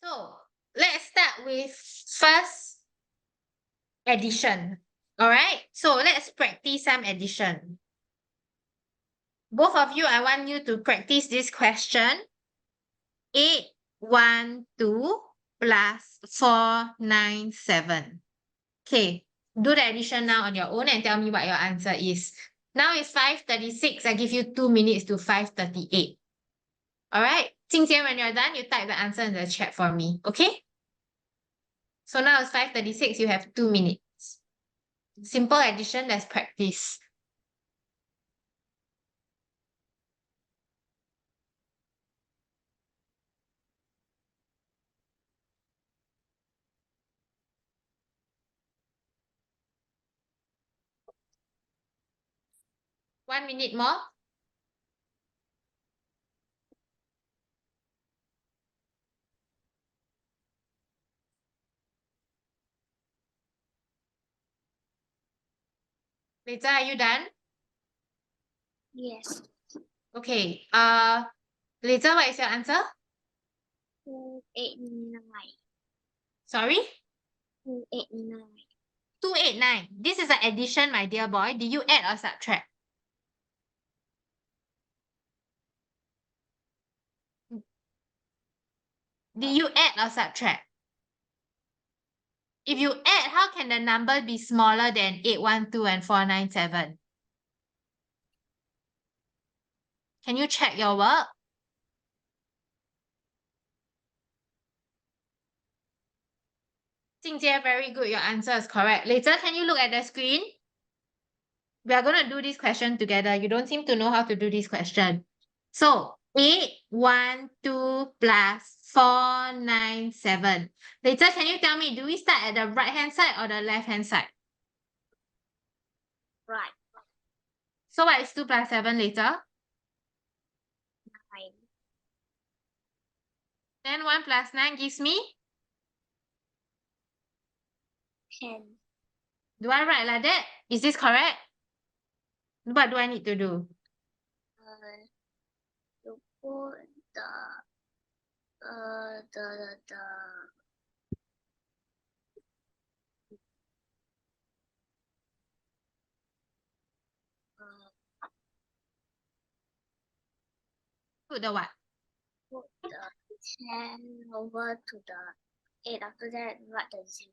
So let's start with first addition. All right. So let's practice some addition. Both of you, I want you to practice this question. 812 plus 497. Okay. Do the addition now on your own and tell me what your answer is. Now it's 5:36. I give you 2 minutes to 5:38. All right. Jingjian, when you're done, you type the answer in the chat for me. Okay? So now it's 5:36. You have 2 minutes. Simple addition, let's practice. One minute more. Lisa, are you done? Yes. Okay. Lisa, what is your answer? 289. Sorry? 289. 289. This is an addition, my dear boy. Did you add or subtract? Did you add or subtract? If you add, how can the number be smaller than 812 and 497? Can you check your work? Jingjie, very good. Your answer is correct. Later, can you look at the screen? We are going to do this question together. You don't seem to know how to do this question. So 812 plus 497. Later, can you tell me, do we start at the right-hand side or the left-hand side? Right. So what is 2 plus 7 later? 9. Then 1 plus 9 gives me? 10. Do I write like that? Is this correct? What do I need to do? You put the Put the what? put the 10 over to the 8. After that, write the 0.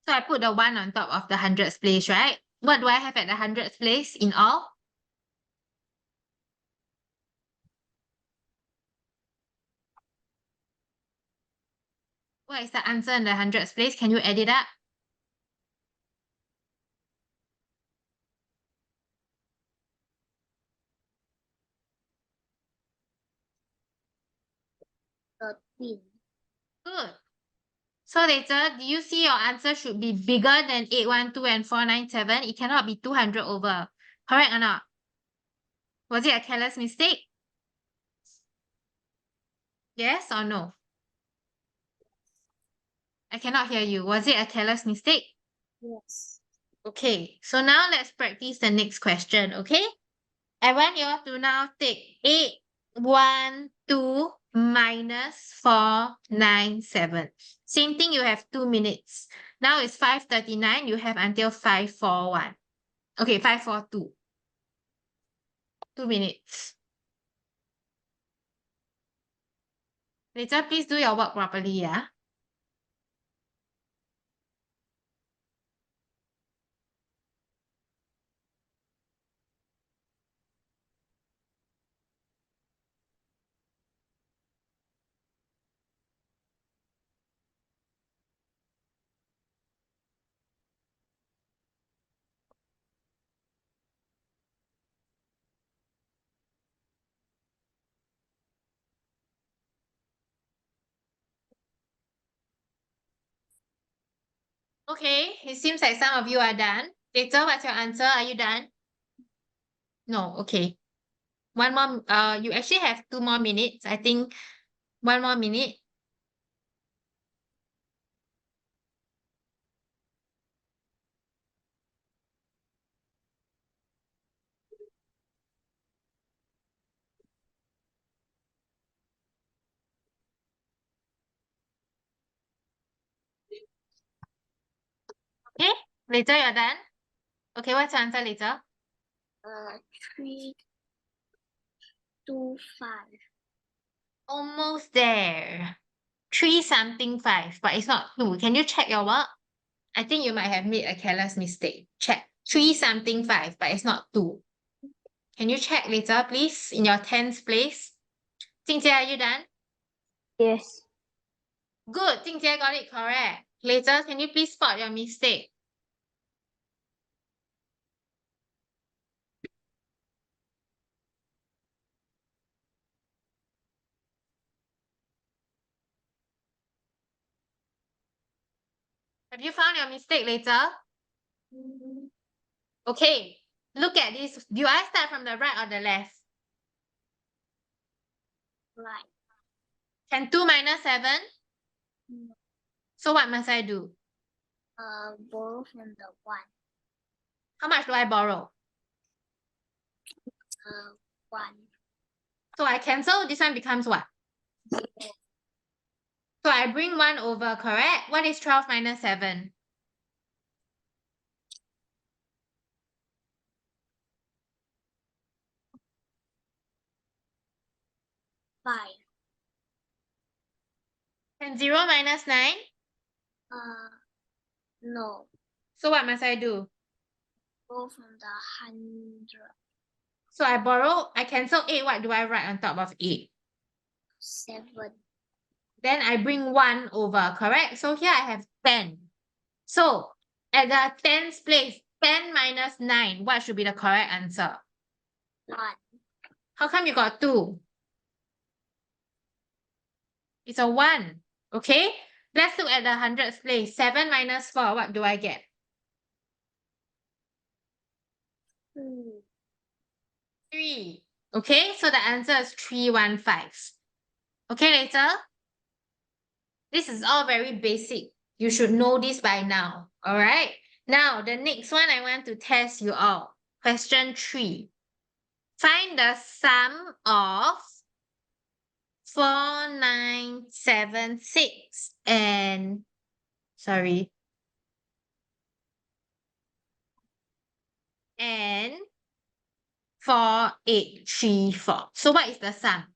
So I put the 1 on top of the hundreds place, right? What do I have at the hundreds place in all? What is the answer in the hundreds place? Can you add it up? 13. Good. So later, do you see your answer should be bigger than 812 and 497? It cannot be 200 over. Correct or not? Was it a careless mistake? Yes or no? I cannot hear you. Was it a careless mistake? Yes. Okay, so now let's practice the next question, okay? I want you all to now take 812 minus 497. Same thing, you have 2 minutes. Now it's 5:39. You have until 5:41. Okay, 5:42. 2 minutes. Later, please do your work properly, yeah? Okay, it seems like some of you are done. Later, what's your answer? Are you done? No, okay. One more, you actually have 2 more minutes. I think 1 more minute. Later, you're done? Okay, what's your answer later? 3, 2, 5. Almost there. 3 something 5, but it's not 2. Can you check your work? I think you might have made a careless mistake. Check. 3 something 5, but it's not 2. Can you check later, please, in your tens place? Jingjie, are you done? Yes. Good. Jingjie got it correct. Later, can you please spot your mistake? Have you found your mistake later? Okay. Look at this. Do I start from the right or the left? Right. Can 2 minus 7? No. So what must I do? Borrow from the 1. How much do I borrow? 1. So I cancel. This one becomes what? 0. So I bring 1 over, correct? What is 12 minus 7? 5. Can 0 minus 9? No. So what must I do? Borrow from the 100. So I cancel 8. What do I write on top of 8? 7. Then I bring 1 over, correct? So here I have 10. So at the tens place, 10 minus 9, what should be the correct answer? 1. How come you got 2? It's a 1. Okay? Let's look at the hundreds place. 7 minus 4, what do I get? 2. 3. Okay, so the answer is 315. Okay, later? This is all very basic. You should know this by now. All right? Now, the next one I want to test you all. Question 3. Find the sum of 4976 and 4834. So what is the sum?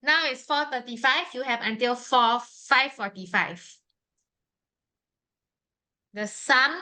Now it's 4:35. You have until 5:45. The sum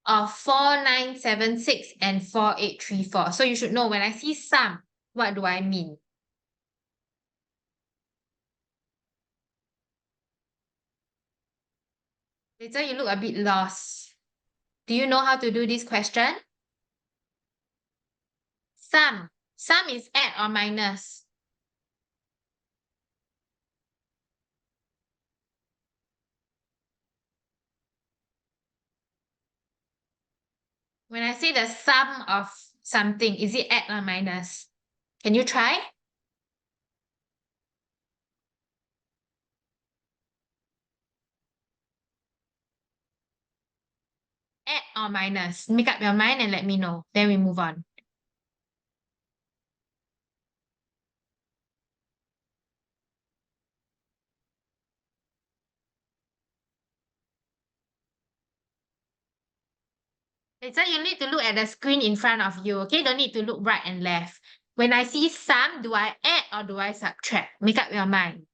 of 4976 and 4834. So you should know when I see sum, what do I mean? Later you look a bit lost. Do you know how to do this question? Sum. Sum is add or minus. When I say the sum of something, is it add or minus? Can you try? Add or minus? Make up your mind and let me know. Then we move on. Later, you need to look at the screen in front of you, okay? Don't need to look right and left. When I see sum, do I add or do I subtract? Make up your mind.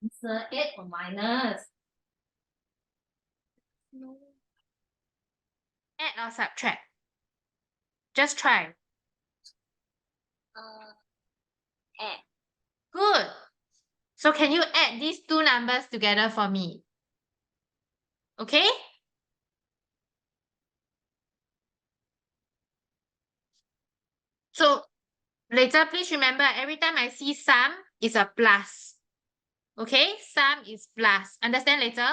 Answer add or minus? No. Add or subtract? Just try. Add. Good. So can you add these two numbers together for me? Okay? So later, please remember, every time I see sum, it's a plus. Okay? Sum is plus. Understand later?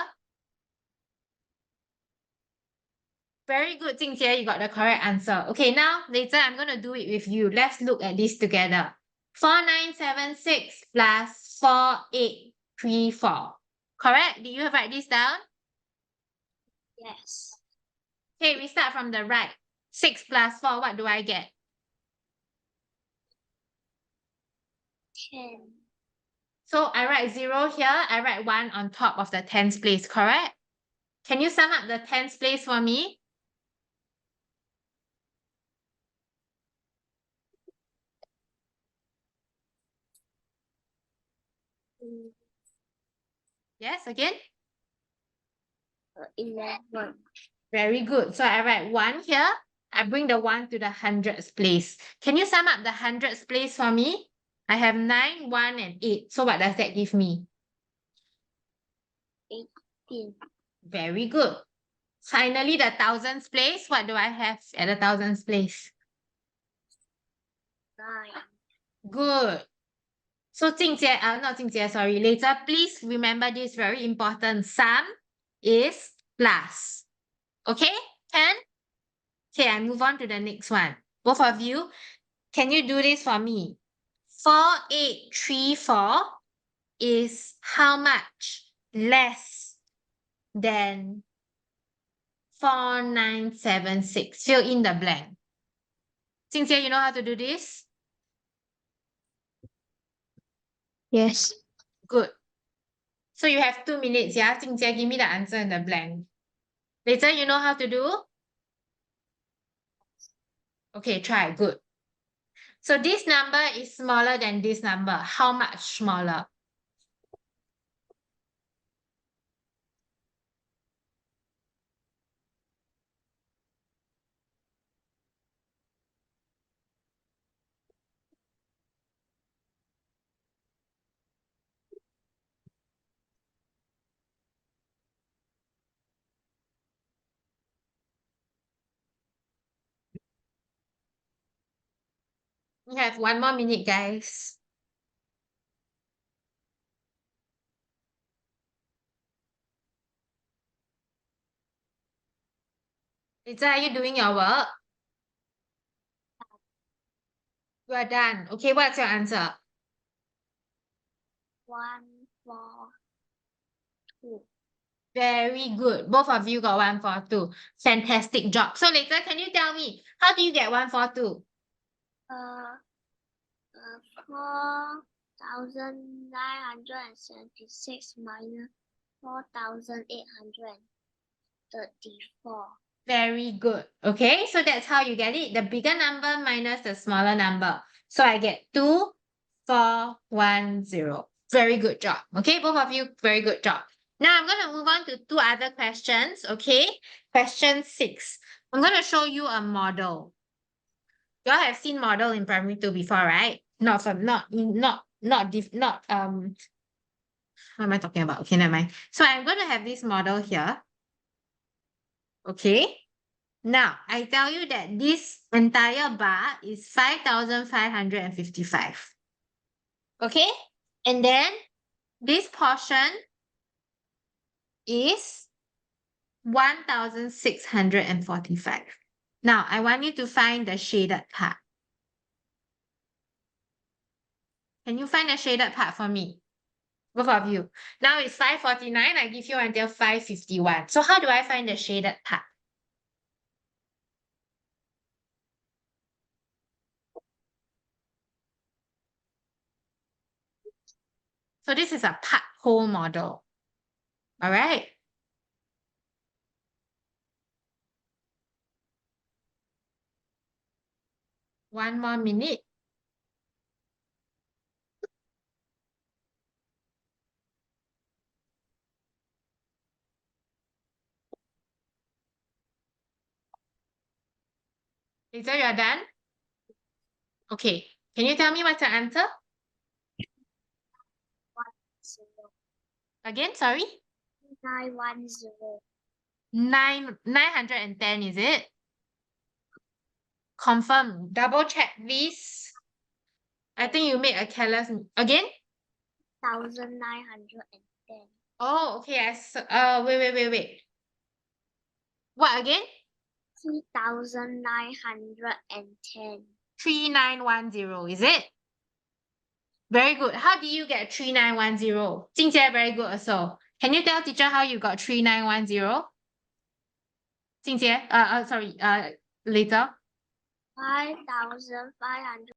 Very good, Jingjie. You got the correct answer. Okay, now later I'm going to do it with you. Let's look at this together. 4976 plus 4834. Correct? Did you write this down? Yes. Okay, we start from the right. 6 plus 4, what do I get? 10. So I write 0 here, I write 1 on top of the tens place, correct? Can you sum up the tens place for me? Yes, again? 11. Very good. So I write 1 here. I bring the 1 to the hundreds place. Can you sum up the hundreds place for me? I have 9, 1, and 8. So what does that give me? 18. Very good. Finally, the thousands place. What do I have at the thousands place? 9. Good. So Jingjie, not Jingjie, sorry. Later, please remember this very important. Sum is plus. Okay? Can? Okay, I move on to the next one. Both of you, can you do this for me? 4834 is how much less than 4976? Fill in the blank. Jingjie, you know how to do this? Yes. Good. So you have 2 minutes, yeah? Jingjie, give me the answer in the blank. Later, you know how to do? Okay, try. Good. So this number is smaller than this number. How much smaller? We have 1 more minute, guys. Lisa, are you doing your work? You are done. Okay, what's your answer? 1, 4, 2. Very good. Both of you got 142. Fantastic job. So later, can you tell me, how do you get 142? 4,976 minus 4,834. Very good. Okay, so that's how you get it. The bigger number minus the smaller number. So I get 2410. Very good job. Okay, both of you, very good job. Now I'm going to move on to 2 other questions. Okay, question 6. I'm going to show you a model. You all have seen model in primary 2 before, right? What am I talking about? Okay, never mind. So I'm going to have this model here. Okay. Now, I tell you that this entire bar is 5,555. Okay? And then this portion is 1,645. Now, I want you to find the shaded part. Can you find the shaded part for me? Both of you. Now it's 5:49. I give you until 5:51. So how do I find the shaded part? So this is a part whole model. All right. One more minute. Lisa, you're done? Okay. Can you tell me what's the answer? 0. Again, sorry? 910. 910, is it? Confirm. Double check, please. I think you made a careless... Again? 1,910. Oh, okay. Wait. What again? 3,910. 3910, is it? Very good. How do you get 3910? Jingjie, very good also. Can you tell teacher how you got 3910? Jingjie, sorry, later. 5,500.